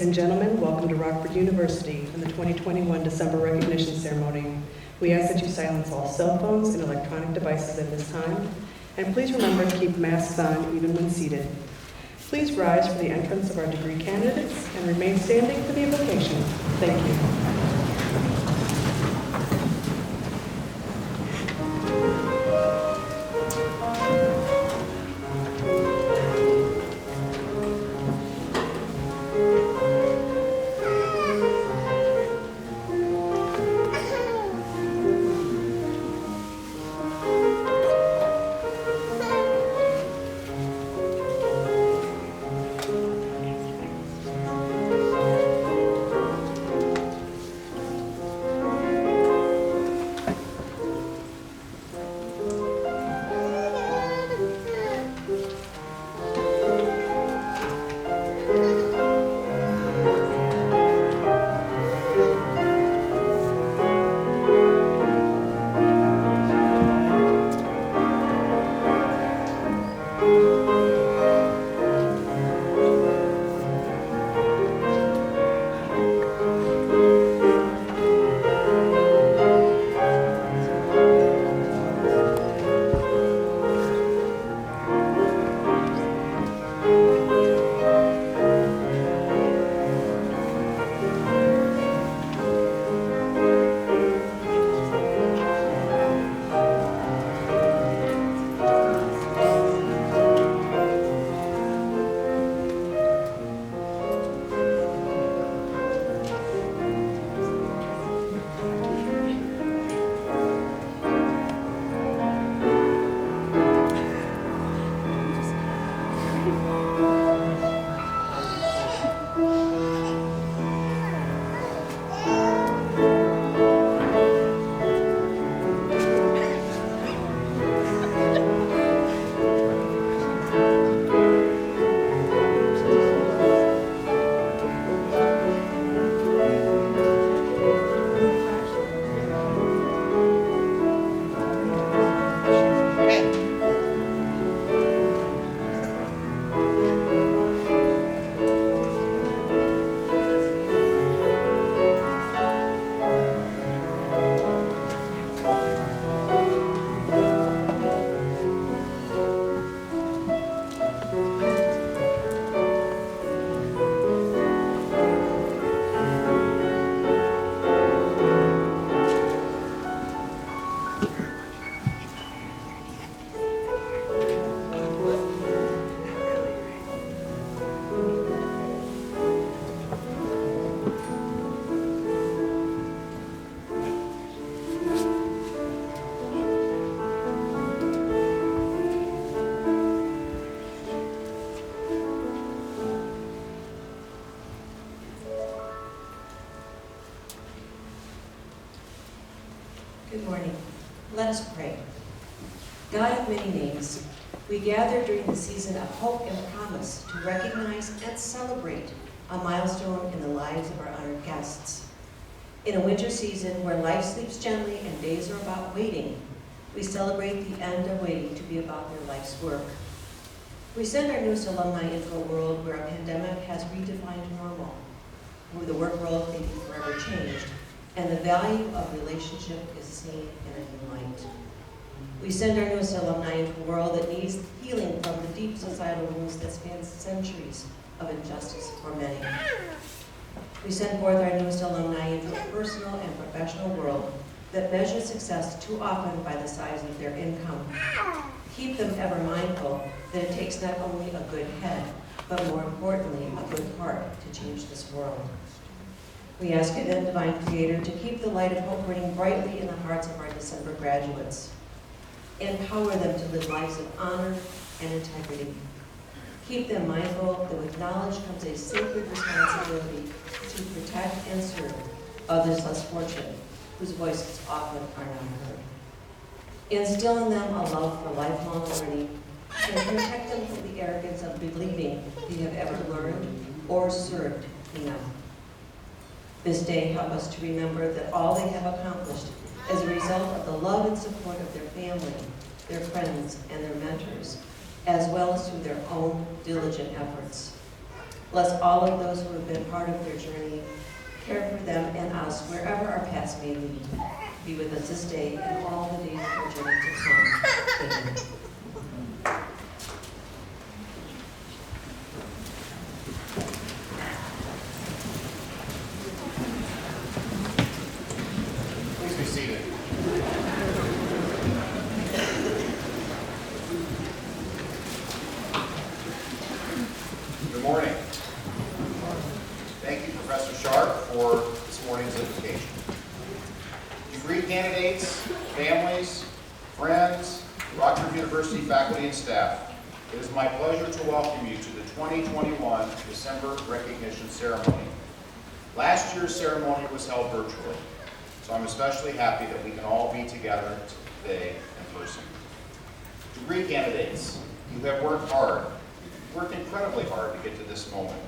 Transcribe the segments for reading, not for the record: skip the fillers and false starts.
and gentlemen, welcome to Rockford University and the 2021 December Recognition Ceremony. We ask that you silence all cell phones and electronic devices at this time, and please remember to keep masks on even when seated. Please rise for the entrance of our degree candidates and remain standing for the invocation. Thank you. Good morning. Let us pray. God of many names, we gather during the season of hope and promise to recognize and celebrate a milestone in the lives of our honored guests. In a winter season where life sleeps gently and days are about waiting, we celebrate the end of waiting to be about their life's work. We send our newest alumni into a world where a pandemic has redefined normal, where the work world may be forever changed, and the value of relationship is seen in a new light. We send our newest alumni into a world that needs healing from the deep societal wounds that span centuries of injustice for many. We send forth our newest alumni into a personal and professional world that measures success too often by the size of their income. Keep them ever mindful that it takes not only a good head, but more importantly, a good heart to change this world. We ask you then, Divine Creator, to keep the light of hope burning brightly in the hearts of our December graduates. Empower them to live lives of honor and integrity. Keep them mindful that with knowledge comes a sacred responsibility to protect and serve others less fortunate, whose voices often are not heard. Instill in them a love for lifelong learning and protect them from the arrogance of believing they have ever learned or served enough. This day, help us to remember that all they have accomplished as a result of the love and support of their family, their friends, and their mentors, as well as through their own diligent efforts. Bless all of those who have been part of their journey. Care for them and us wherever our paths may lead. Be with us this day and all the days of our journey to come. Amen. Please be seated. Good morning. Thank you, Professor Sharp, for this morning's invocation. Degree candidates, families, friends, Rockford University faculty and staff, it is my pleasure to welcome you to the 2021 December Recognition Ceremony. Last year's ceremony was held virtually, so I'm especially happy that we can all be together today in person. Degree candidates, you have worked hard, worked incredibly hard to get to this moment.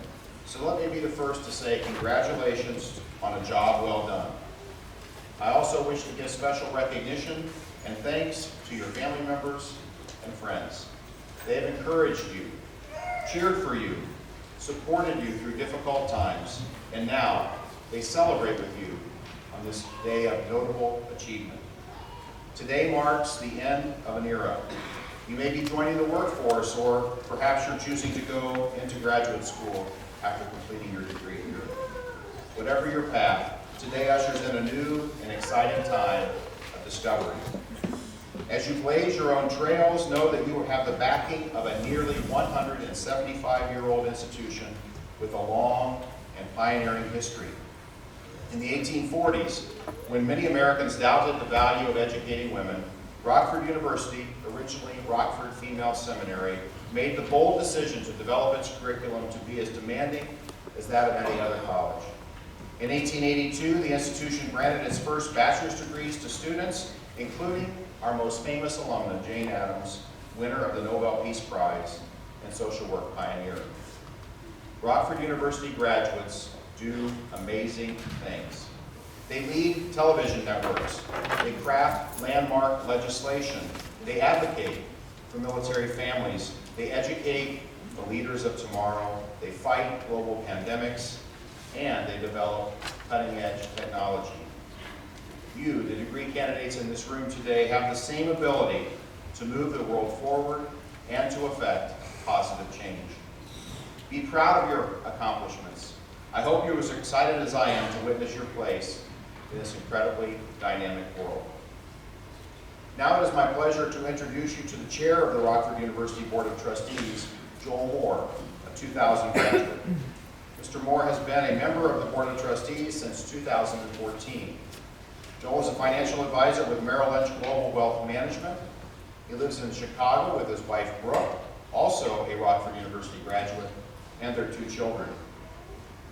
So let me be the first to say congratulations on a job well done. I also wish to give special recognition and thanks to your family members and friends. They have encouraged you, cheered for you, supported you through difficult times, and now they celebrate with you on this day of notable achievement. Today marks the end of an era. You may be joining the workforce, or perhaps you're choosing to go into graduate school after completing your degree here. Whatever your path, today ushers in a new and exciting time of discovery. As you blaze your own trails, know that you will have the backing of a nearly 175-year-old institution with a long and pioneering history. In the 1840s, when many Americans doubted the value of educating women, Rockford University, originally Rockford Female Seminary, made the bold decision to develop its curriculum to be as demanding as that of any other college. In 1882, the institution granted its first bachelor's degrees to students, including our most famous alumna, Jane Addams, winner of the Nobel Peace Prize and social work pioneer. Rockford University graduates do amazing things. They lead television networks. They craft landmark legislation. They advocate for military families. They educate the leaders of tomorrow. They fight global pandemics. And they develop cutting-edge technology. You, the degree candidates in this room today, have the same ability to move the world forward and to effect positive change. Be proud of your accomplishments. I hope you're as excited as I am to witness your place in this incredibly dynamic world. Now it is my pleasure to introduce you to the chair of the Rockford University Board of Trustees, Joel Moore, a 2000 graduate. Mr. Moore has been a member of the Board of Trustees since 2014. Joel is a financial advisor with Merrill Lynch Global Wealth Management. He lives in Chicago with his wife, Brooke, also a Rockford University graduate, and their 2 children.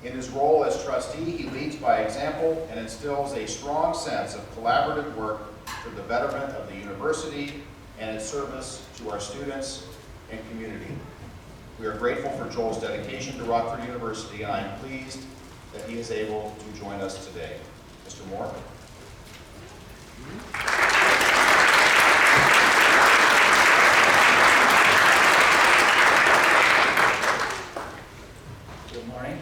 In his role as trustee, he leads by example and instills a strong sense of collaborative work for the betterment of the university and its service to our students and community. We are grateful for Joel's dedication to Rockford University, and I am pleased that he is able to join us today. Mr. Moore. Good morning.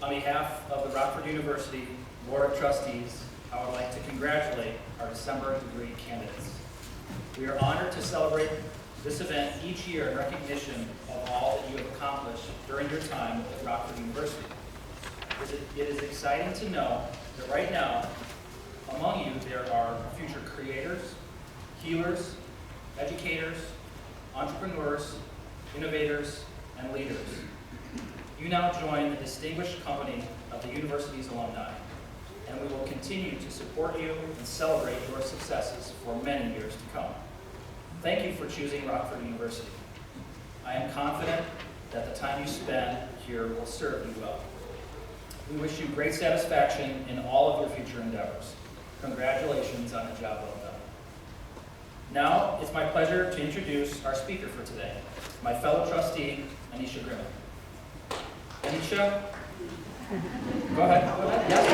On behalf of the Rockford University Board of Trustees, I would like to congratulate our December degree candidates. We are honored to celebrate this event each year in recognition of all that you have accomplished during your time at Rockford University. It is exciting to know that right now, among you, there are future creators, healers, educators, entrepreneurs, innovators, and leaders. You now join the distinguished company of the university's alumni, and we will continue to support you and celebrate your successes for many years to come. Thank you for choosing Rockford University. I am confident that the time you spend here will serve you well. We wish you great satisfaction in all of your future endeavors. Congratulations on a job well done. Now, it's my pleasure to introduce our speaker for today, my fellow trustee, Anisha Grimmer. Anisha, go ahead. Yes.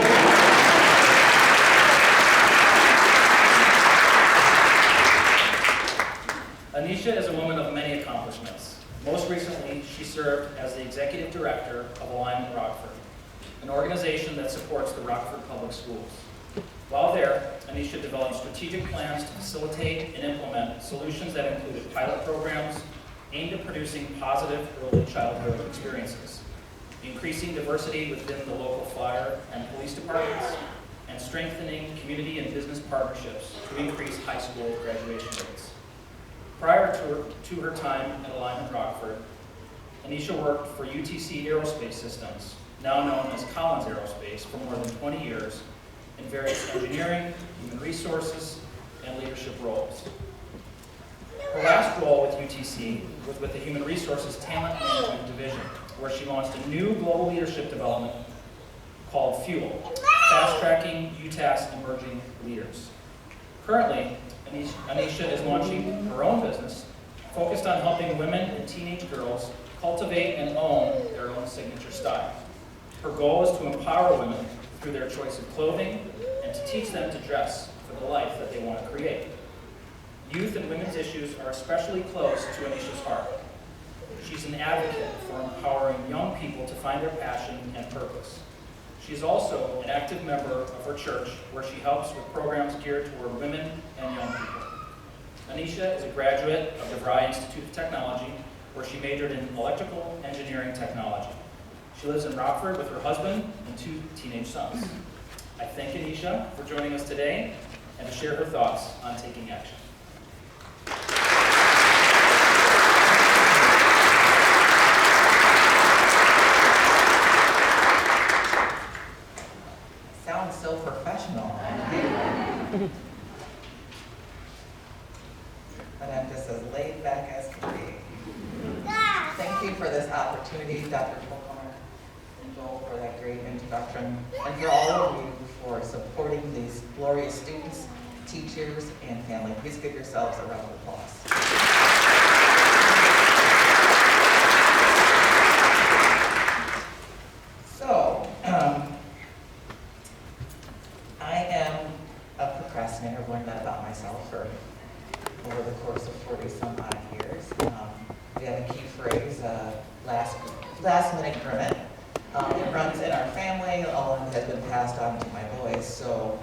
Anisha is a woman of many accomplishments. Most recently, she served as the executive director of Alignment Rockford, an organization that supports the Rockford Public Schools. While there, Anisha developed strategic plans to facilitate and implement solutions that included pilot programs aimed at producing positive early childhood experiences, increasing diversity within the local fire and police departments, and strengthening community and business partnerships to increase high school graduation rates. Prior to her time at Alignment Rockford, Anisha worked for UTC Aerospace Systems, now known as Collins Aerospace, for more than 20 years in various engineering, human resources, and leadership roles. Her last role with UTC was with the Human Resources Talent Management Division, where she launched a new global leadership development called FUEL, Fast-Tracking UTAS Emerging Leaders. Currently, Anisha is launching her own business focused on helping women and teenage girls cultivate and own their own signature style. Her goal is to empower women through their choice of clothing and to teach them to dress for the life that they want to create. Youth and women's issues are especially close to Anisha's heart. She's an advocate for empowering young people to find their passion and purpose. She is also an active member of her church, where she helps with programs geared toward women and young people. Anisha is a graduate of DeVry Institute of Technology, where she majored in electrical engineering technology. She lives in Rockford with her husband and 2 teenage sons. I thank Anisha for joining us today and to share her thoughts on taking action. Sounds so professional. But I'm just as laid back as can be. Thank you for this opportunity, Dr. Fulcomer and Joel, for that great introduction, and for all of you for supporting these glorious students, teachers, and family. Please give yourselves a round of applause. So, I am a procrastinator. I've learned that about myself for over the course of 40-some odd years. We have a key phrase, last minute grimmett. It runs in our family, along has been passed on to my boys. So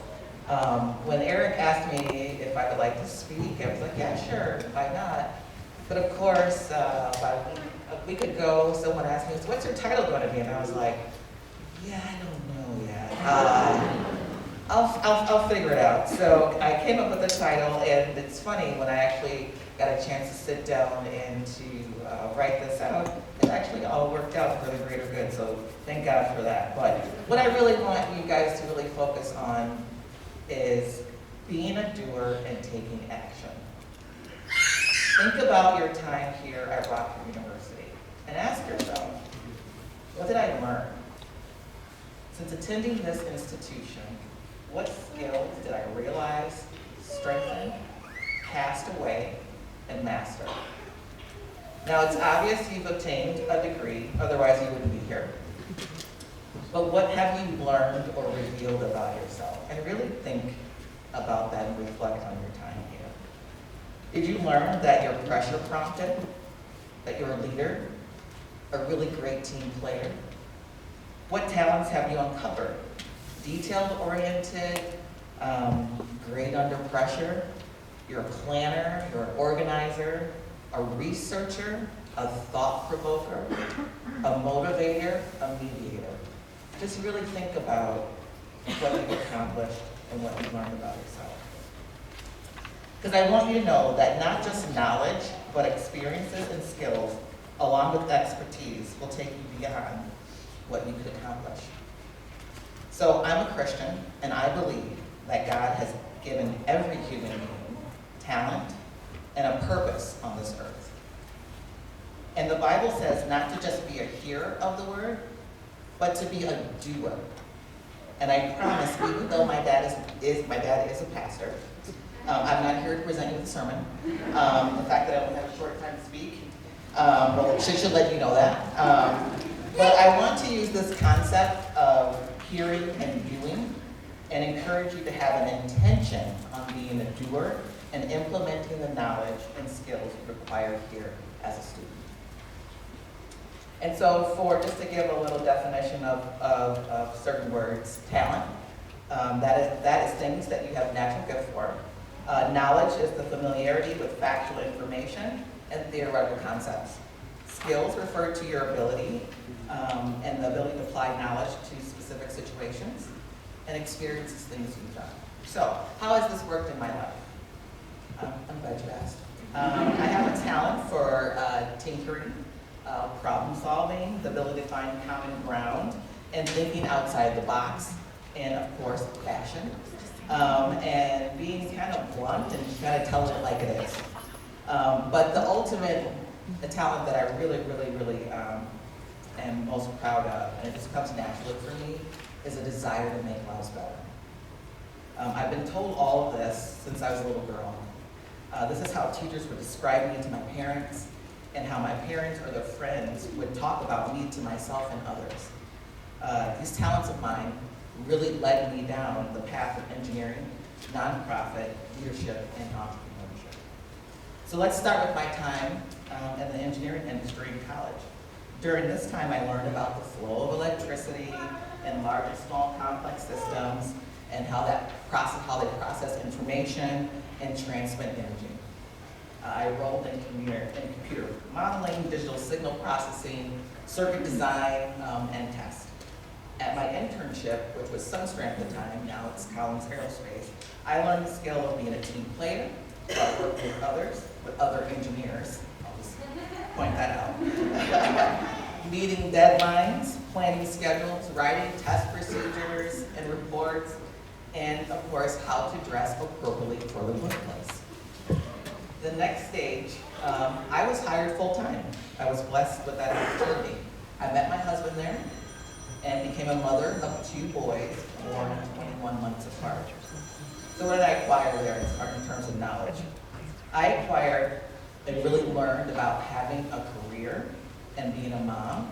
when Eric asked me if I would like to speak, I was like, yeah, sure, why not? But of course, about a week ago, someone asked me, so what's your title going to be? And I was like, yeah, I don't know yet. I'll figure it out. So I came up with the title, and it's funny, when I actually got a chance to sit down and to write this out, it actually all worked out for the greater good, so thank God for that. But what I really want you guys to really focus on is being a doer and taking action. Think about your time here at Rockford University and ask yourself, what did I learn? Since attending this institution, what skills did I realize, strengthen, cast away, and master? Now, it's obvious you've obtained a degree, otherwise you wouldn't be here. But what have you learned or revealed about yourself? And really think about that and reflect on your time here. Did you learn that you're pressure prompted, that you're a leader, a really great team player? What talents have you uncovered? Detail-oriented, great under pressure, you're a planner, you're an organizer, a researcher, a thought provoker, a motivator, a mediator. Just really think about what you've accomplished and what you've learned about yourself. Because I want you to know that not just knowledge, but experiences and skills, along with expertise, will take you beyond what you could accomplish. So I'm a Christian, and I believe that God has given every human being talent and a purpose on this earth. And the Bible says not to just be a hearer of the word, but to be a doer. And I promise, even though my dad is a pastor, I'm not here to present you with a sermon. The fact that I only have a short time to speak, well, should let you know that. But I want to use this concept of hearing and doing and encourage you to have an intention on being a doer and implementing the knowledge and skills required here as a student. And so just to give a little definition of certain words, talent, that is things that you have natural gift for. Knowledge is the familiarity with factual information and theoretical concepts. Skills refer to your ability and the ability to apply knowledge to specific situations, and experience is things you've done. So, how has this worked in my life? I'm glad you asked. I have a talent for tinkering, problem solving, the ability to find common ground, and thinking outside the box, and of course, passion, and being kind of blunt and kind of telling it like it is. But the ultimate talent that I really am most proud of, and it just comes naturally for me, is a desire to make lives better. I've been told all of this since I was a little girl. This is how teachers would describe me to my parents, and how my parents or their friends would talk about me to myself and others. These talents of mine really led me down the path of engineering, nonprofit, leadership, and entrepreneurship. So let's start with my time in the engineering industry in college. During this time, I learned about the flow of electricity and large and small complex systems, and how they process information and transmit energy. I enrolled in computer modeling, digital signal processing, circuit design, and test. At my internship, which was Sunstrand at the time, now it's Collins Aerospace, I learned the skill of being a team player, working with others, with other engineers. I'll just point that out. Meeting deadlines, planning schedules, writing test procedures and reports, and of course, how to dress appropriately for the workplace. The next stage, I was hired full-time. I was blessed with that opportunity. I met my husband there and became a mother of 2 boys born 21 months apart. So what did I acquire there in terms of knowledge? I acquired and really learned about having a career and being a mom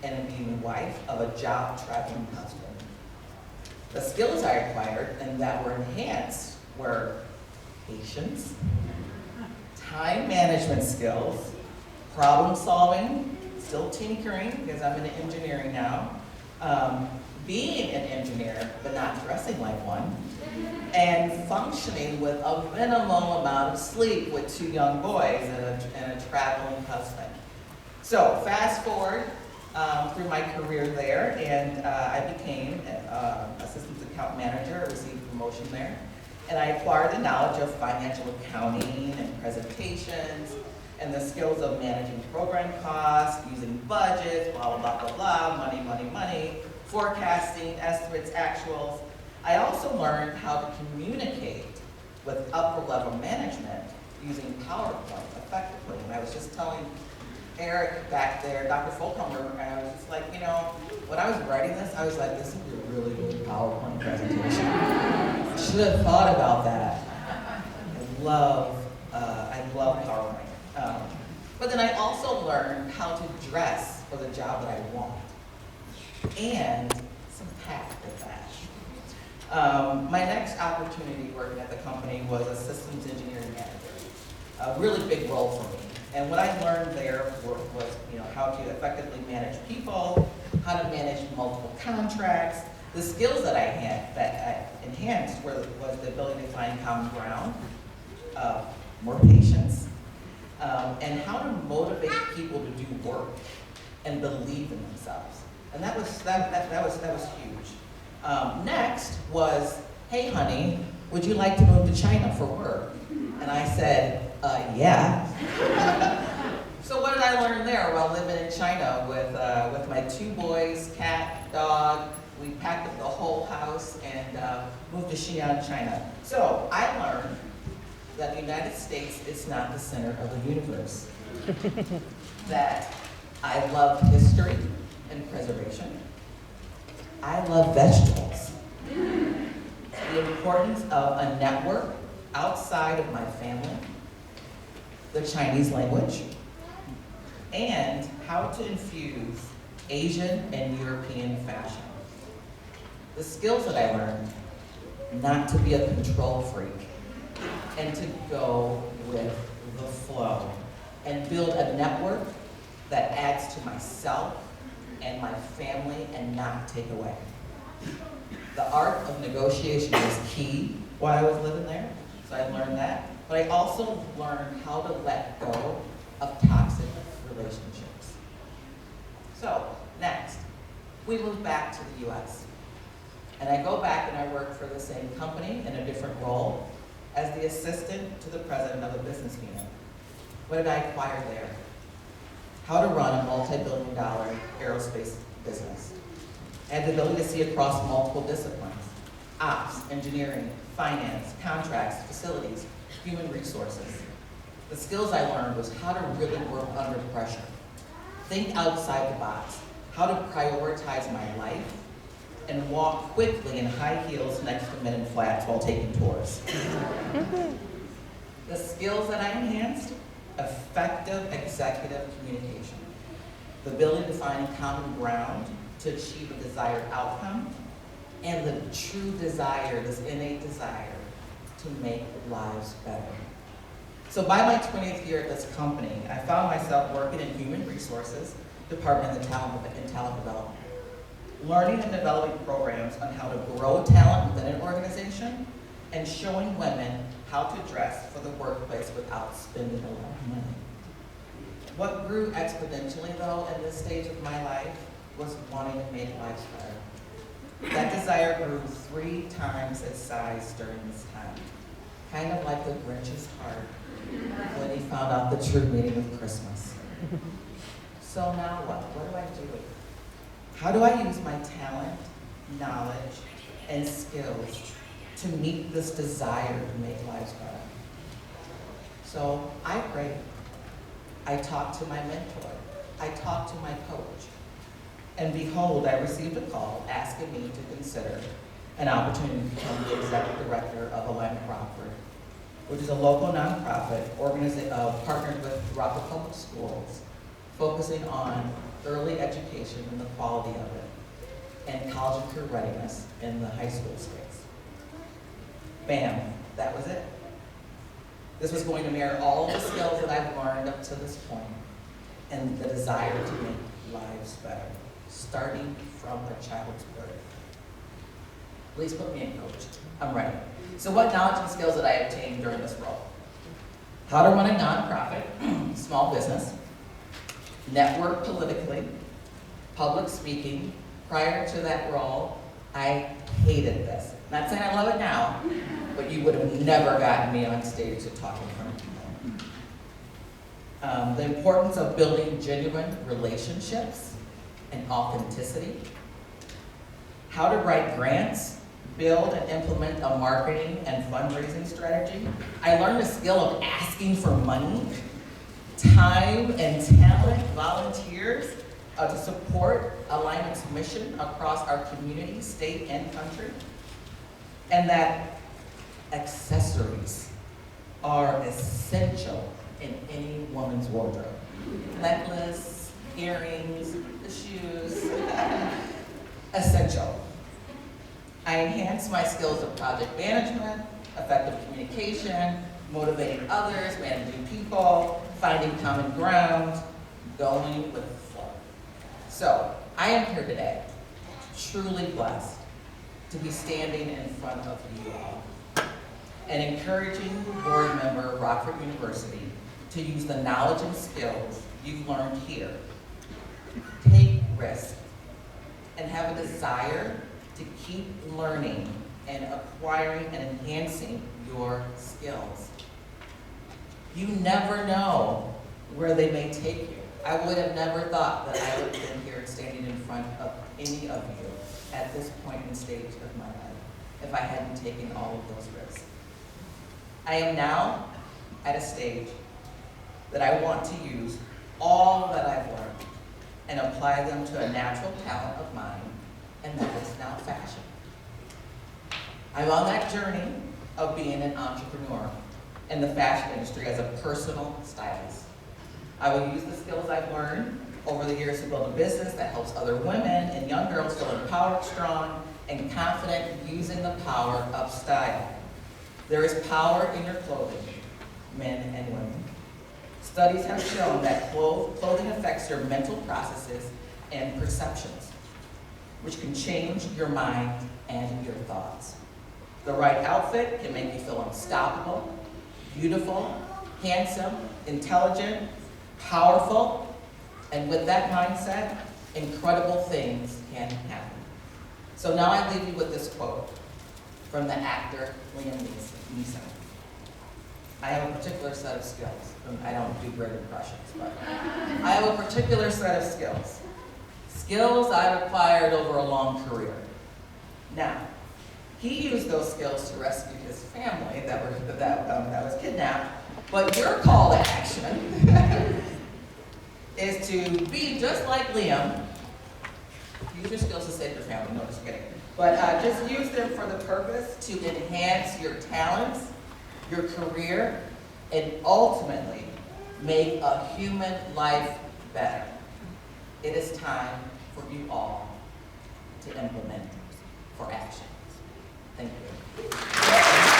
and being a wife of a job-traveling husband. The skills I acquired and that were enhanced were patience, time management skills, problem solving, still tinkering because I'm in engineering now, being an engineer but not dressing like one, and functioning with a minimal amount of sleep with 2 young boys and a traveling husband. So fast forward through my career there, and I became assistant account manager. I received a promotion there. And I acquired the knowledge of financial accounting and presentations, and the skills of managing program costs, using budgets, blah, blah, blah, blah, blah, money, forecasting, estimates, actuals. I also learned how to communicate with upper level management using PowerPoint effectively. And I was just telling Eric back there, Dr. Fulcomer, and I was just like, you know, when I was writing this, I was like, this would be a really good PowerPoint presentation. I should have thought about that. I love PowerPoint. But then I also learned how to dress for the job that I want, and some tact with that. My next opportunity working at the company was a systems engineering manager, a really big role for me. And what I learned there was how to effectively manage people, how to manage multiple contracts. The skills that I had that I enhanced was the ability to find common ground, more patience, and how to motivate people to do work and believe in themselves. And that was huge. Next was, hey honey, would you like to move to China for work? And I said, yeah. So what did I learn there while living in China with my 2 boys, cat, dog? We packed up the whole house and moved to Xi'an, China. So I learned that the United States is not the center of the universe. That I love history and preservation. I love vegetables. The importance of a network outside of my family, the Chinese language, and how to infuse Asian and European fashion. The skills that I learned, not to be a control freak, and to go with the flow and build a network that adds to myself and my family and not take away. The art of negotiation was key while I was living there, so I learned that. But I also learned how to let go of toxic relationships. So, next, we moved back to the US. And I go back and I work for the same company in a different role as the assistant to the president of a business unit. What did I acquire there? How to run a multi-billion-dollar aerospace business. I had the ability to see across multiple disciplines: ops, engineering, finance, contracts, facilities, human resources. The skills I learned was how to really work under pressure, think outside the box, how to prioritize my life, and walk quickly in high heels next to men in flats while taking tours. The skills that I enhanced: effective executive communication, the ability to find common ground to achieve a desired outcome, and the true desire, this innate desire, to make lives better. So by my 20th year at this company, I found myself working in human resources department in talent development, learning and developing programs on how to grow talent within an organization, and showing women how to dress for the workplace without spending a lot of money. What grew exponentially, though, in this stage of my life was wanting to make lives better. That desire grew 3 times its size during this time, kind of like the Grinch's heart when he found out the true meaning of Christmas. So now what? What do I do? How do I use my talent, knowledge, and skills to meet this desire to make lives better? So I prayed. I talked to my mentor. I talked to my coach. And behold, I received a call asking me to consider an opportunity to become the executive director of Alignment Rockford, which is a local nonprofit partnered with Rockford Public Schools, focusing on early education and the quality of it, and college and career readiness in the high school space. Bam, that was it. This was going to mirror all of the skills that I've learned up to this point, and the desire to make lives better, starting from a child's birth. Please put me in, coach. I'm ready. So what knowledge and skills did I obtain during this role? How to run a nonprofit, small business, network politically, public speaking. Prior to that role, I hated this. Not saying I love it now, but you would have never gotten me on stage to talk in front of people. The importance of building genuine relationships and authenticity. How to write grants, build and implement a marketing and fundraising strategy. I learned the skill of asking for money, time and talent, volunteers to support Alignment's mission across our community, state, and country. And that accessories are essential in any woman's wardrobe. Necklace, earrings, the shoes, essential. I enhanced my skills of project management, effective communication, motivating others, managing people, finding common ground, going with the flow. So, I am here today, truly blessed to be standing in front of you all and encouraging board member Rockford University to use the knowledge and skills you've learned here, take risks, and have a desire to keep learning and acquiring and enhancing your skills. You never know where they may take you. I would have never thought that I would have been here standing in front of any of you at this point in stage of my life if I hadn't taken all of those risks. I am now at a stage that I want to use all that I've learned and apply them to a natural talent of mine, and that is now fashion. I'm on that journey of being an entrepreneur in the fashion industry as a personal stylist. I will use the skills I've learned over the years to build a business that helps other women and young girls feel empowered, strong, and confident using the power of style. There is power in your clothing, men and women. Studies have shown that clothing affects your mental processes and perceptions, which can change your mind and your thoughts. The right outfit can make you feel unstoppable, beautiful, handsome, intelligent, powerful, and with that mindset, incredible things can happen. So now I leave you with this quote from the actor Liam Neeson. I have a particular set of skills. I don't do great impressions, but I have a particular set of skills. Skills I've acquired over a long career. Now, he used those skills to rescue his family that was kidnapped, but your call to action is to be just like Liam. Use your skills to save your family, no, just kidding. But just use them for the purpose to enhance your talents, your career, and ultimately make a human life better. It is time for you all to implement for action. Thank you.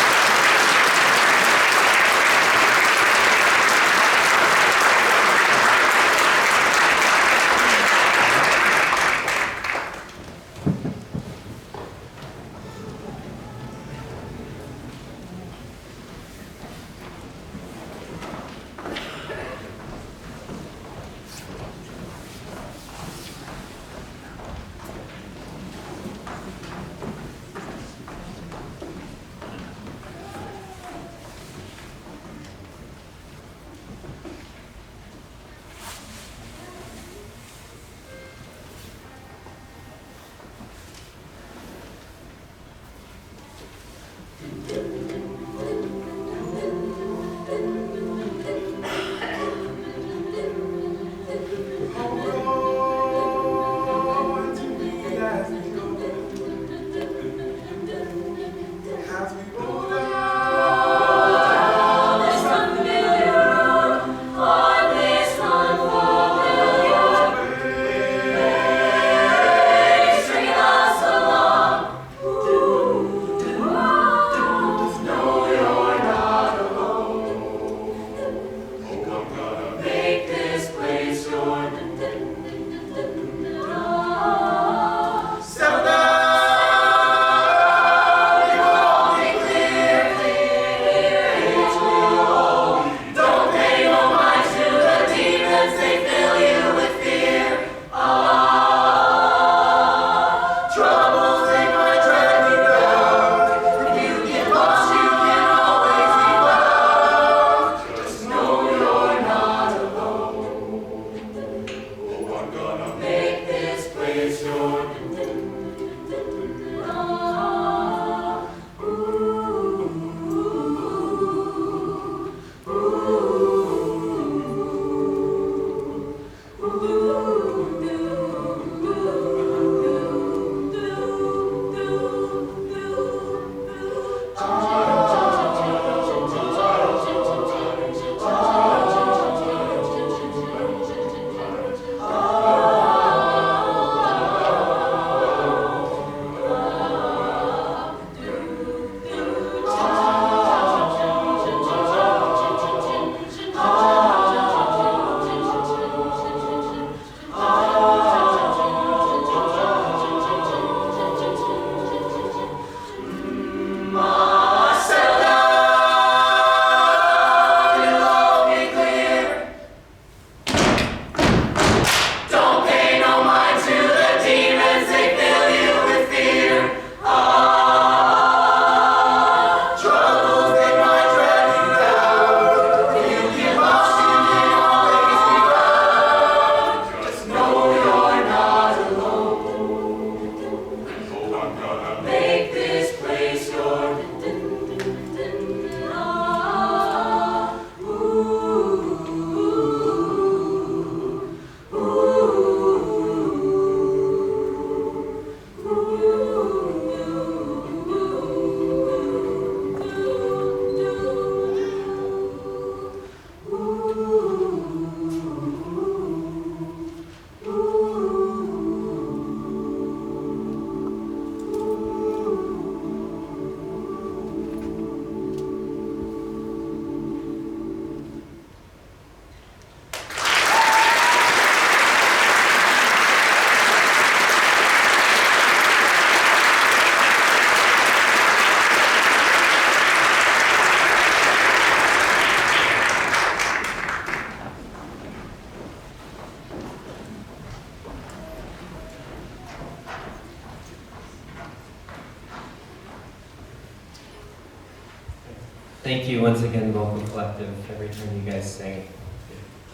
Thank you once again, Vocal Collective. Every time you guys sing, it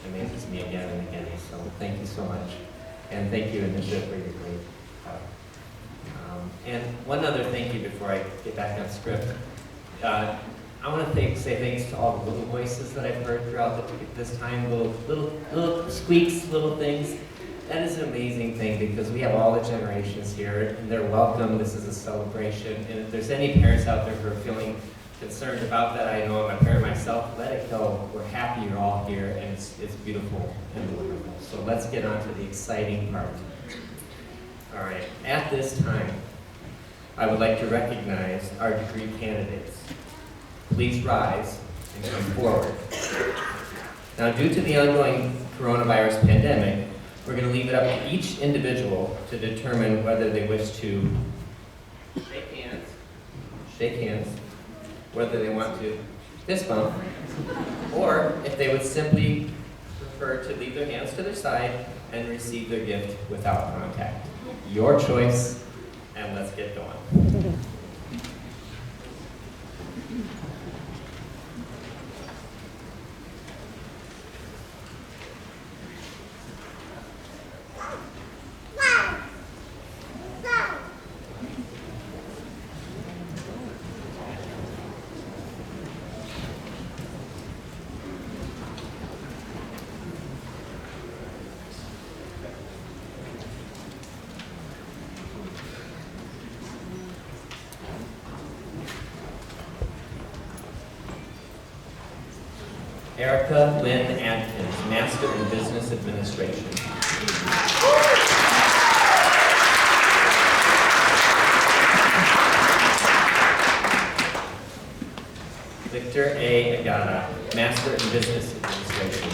amazes me again and again. So thank you so much. And thank you, Initiative, for your great help. And one other thank you before I get back on script. I want to say thanks to all the little voices that I've heard throughout this time, little squeaks, little things. That is an amazing thing because we have all the generations here and they're welcome. This is a celebration. And if there's any parents out there who are feeling concerned about that, I know I'm a parent myself, let it go. We're happy you're all here and it's beautiful and wonderful. So let's get on to the exciting part. All right, at this time, I would like to recognize our degree candidates. Please rise and come forward. Now, due to the ongoing coronavirus pandemic, we're going to leave it up to each individual to determine whether they wish to shake hands, whether they want to fist bump, or if they would simply prefer to leave their hands to their side and receive their gift without contact. Your choice, and let's get going. Erica Lynn Adkins, Master in Business Administration. Victor A. Agata, Master in Business Administration.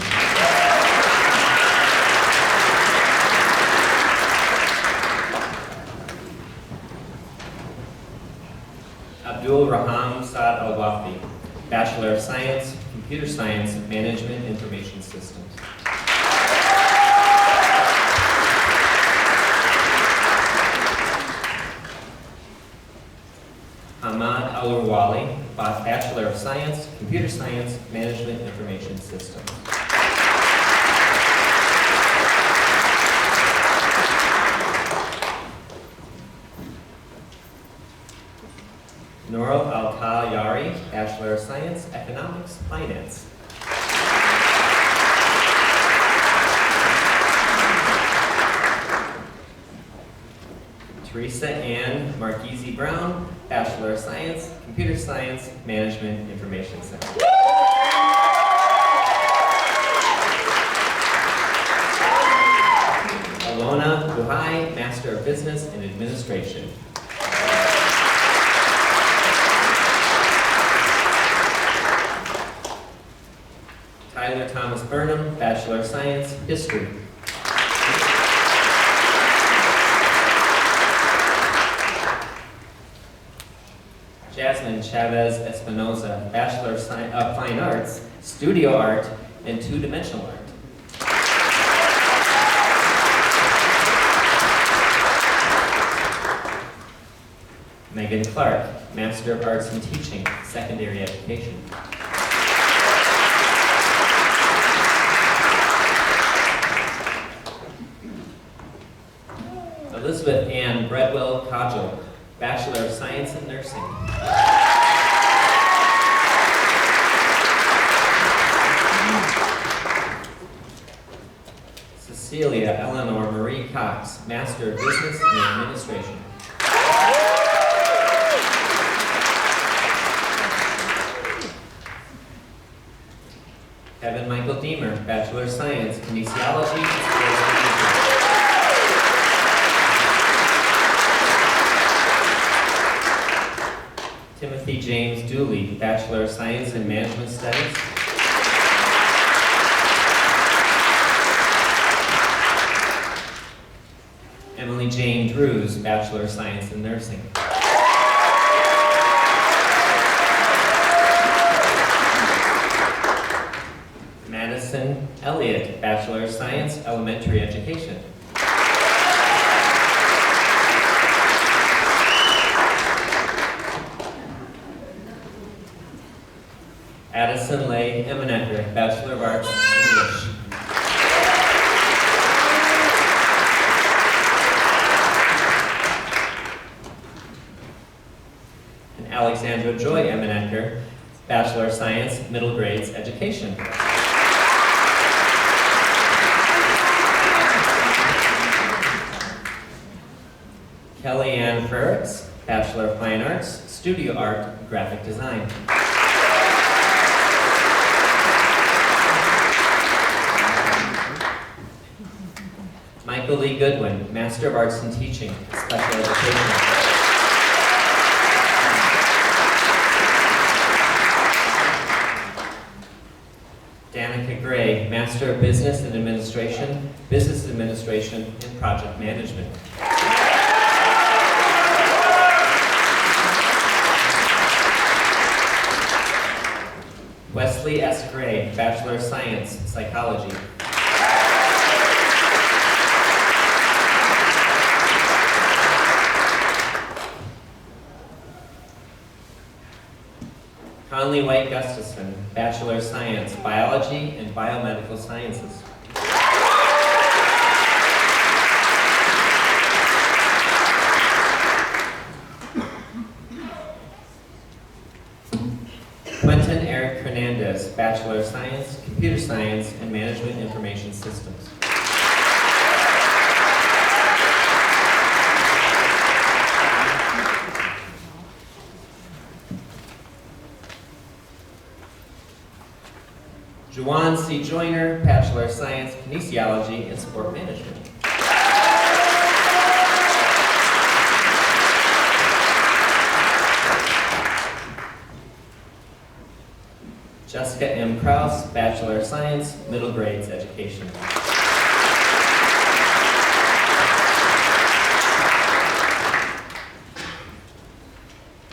Abdul Raham Saad Al-Wafi, Bachelor of Science, Computer Science, Management, Information Systems. Ahmad Al-Rawali, Bachelor of Science, Computer Science, Management, Information Systems. Noral Al-Kayari, Bachelor of Science, Economics, Finance. Teresa Ann Marchese Brown, Bachelor of Science, Computer Science, Management, Information Center. Alona Buhai, Master of Business and Administration. Tyler Thomas Burnham, Bachelor of Science, History. Jasmine Chavez Espinoza, Bachelor of Fine Arts, Studio Art, and Two-Dimensional Art. Megan Clark, Master of Arts in Teaching, Secondary Education. Elizabeth Ann Bredwell Codgel, Bachelor of Science in Nursing. Cecilia Eleanor Marie Cox, Master of Business and Administration. Kevin Michael Deemer, Bachelor of Science, Kinesiology and Sports Management. Timothy James Dooley, Bachelor of Science in Management Studies. Emily Jane Drews, Bachelor of Science in Nursing. Madison Elliott, Bachelor of Science, Elementary Education. Alexandra Joy Emenecker, Bachelor of Science, Middle Grades Education. Kelly Ann Frericks, Bachelor of Fine Arts, Studio Art, Graphic Design. Michael Lee Goodwin, Master of Arts in Teaching, Special Education. Danica Gray, Master of Business and Administration, Business Administration, and Project Management. Wesley S. Gray, Bachelor of Science, Psychology. Conley White Gustafson, Bachelor of Science, Biology and Biomedical Sciences. Quentin Eric Hernandez, Bachelor of Science, Computer Science and Management Information Systems. Juwan C. Joyner, Bachelor of Science, Kinesiology and Sport Management. Jessica M. Krause, Bachelor of Science, Middle Grades Education.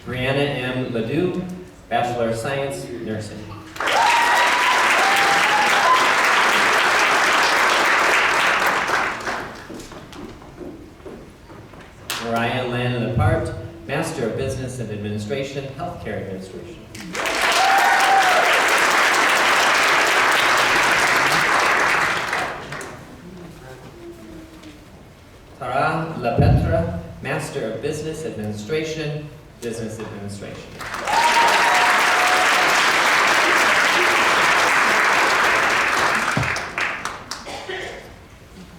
Brianna M. Ledoux, Bachelor of Science, Nursing. Mariah Lynn Lepart, Master of Business and Administration, Healthcare Administration. Tara Lapetra, Master of Business Administration, Business Administration.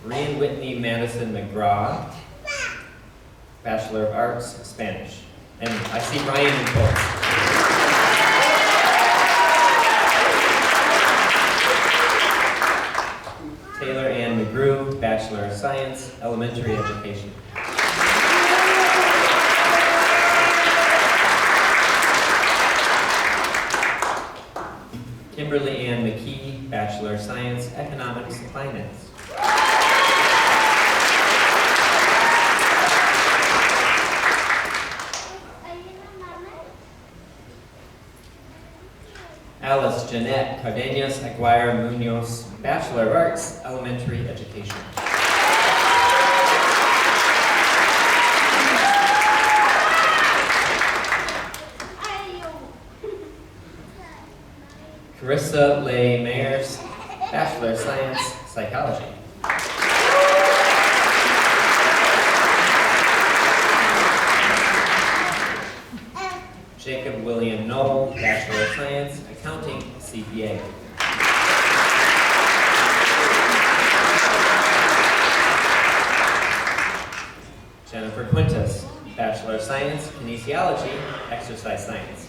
Ryan Whitney Madison McGraw, Bachelor of Arts, Spanish. And I see Ryan in both. Taylor Ann McGrew, Bachelor of Science, Elementary Education. Kimberly Ann McKee, Bachelor of Science, Economics and Finance. Alice Jeanette Cardenas Aguirre Munoz, Bachelor of Arts, Elementary Education. Carissa Leigh Mayers, Bachelor of Science, Psychology. Jacob William Knoll, Bachelor of Science, Accounting, CPA. Jennifer Quintus, Bachelor of Science, Kinesiology, Exercise Science.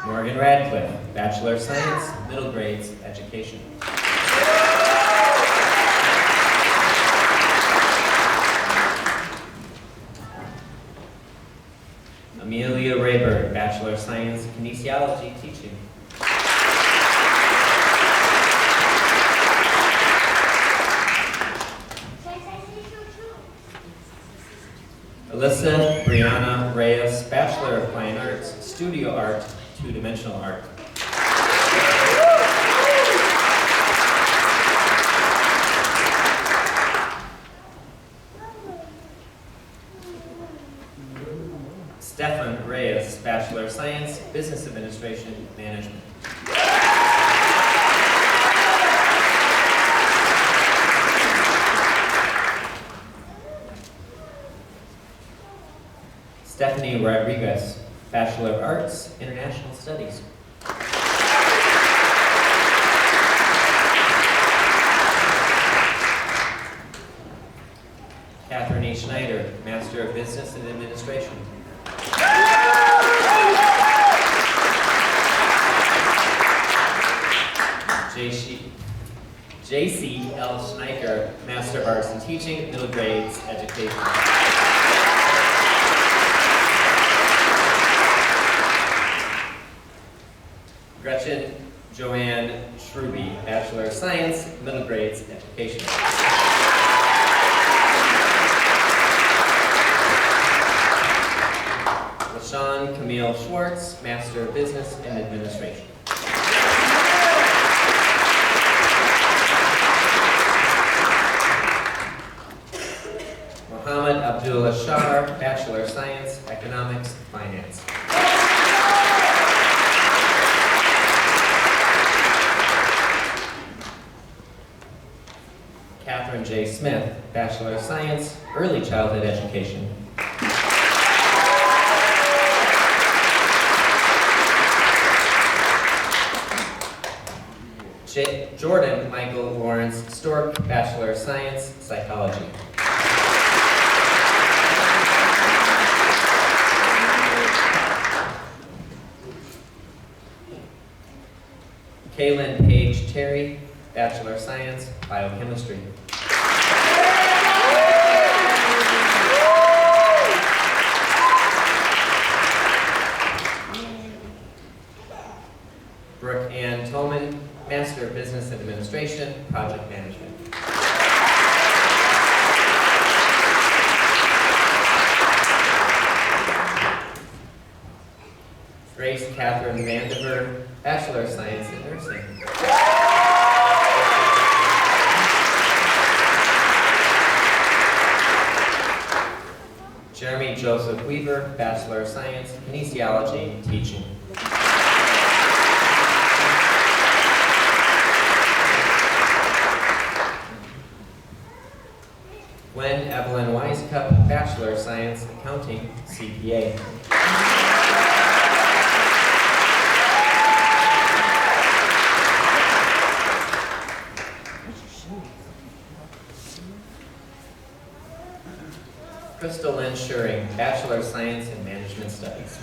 Morgan Radcliffe, Bachelor of Science, Middle Grades Education. Amelia Rayberg, Bachelor of Science, Kinesiology, Teaching. Alyssa Brianna Reyes, Bachelor of Fine Arts, Studio Art, Two-Dimensional Art. Stefan Reyes, Bachelor of Science, Business Administration, Management. Rodriguez, Bachelor of Arts, International Studies. Catherine A. Schneider, Master of Business and Administration. J.C. L. Schneiker, Master of Arts in Teaching, Middle Grades Education. Gretchen Joanne Schruby, Bachelor of Science, Middle Grades Education. LaShawn Camille Schwartz, Master of Business and Administration. Mohammed Abdullah Shar, Bachelor of Science, Economics, Finance. Catherine J. Smith, Bachelor of Science, Early Childhood Education. Jordan Michael Lawrence Stork, Bachelor of Science, Psychology. Kaylin Paige Terry, Bachelor of Science, Biochemistry. Brooke Ann Tolman, Master of Business Administration, Project Management. Grace Catherine Vandiver, Bachelor of Science in Nursing. Jeremy Joseph Weaver, Bachelor of Science, Kinesiology, Teaching. Gwen Evelyn Wisecup, Bachelor of Science, Accounting, CPA. Crystal Lynn Schuring, Bachelor of Science in Management Studies.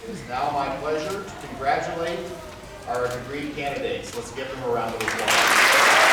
It is now my pleasure to congratulate our degree candidates. Let's give them a round of applause.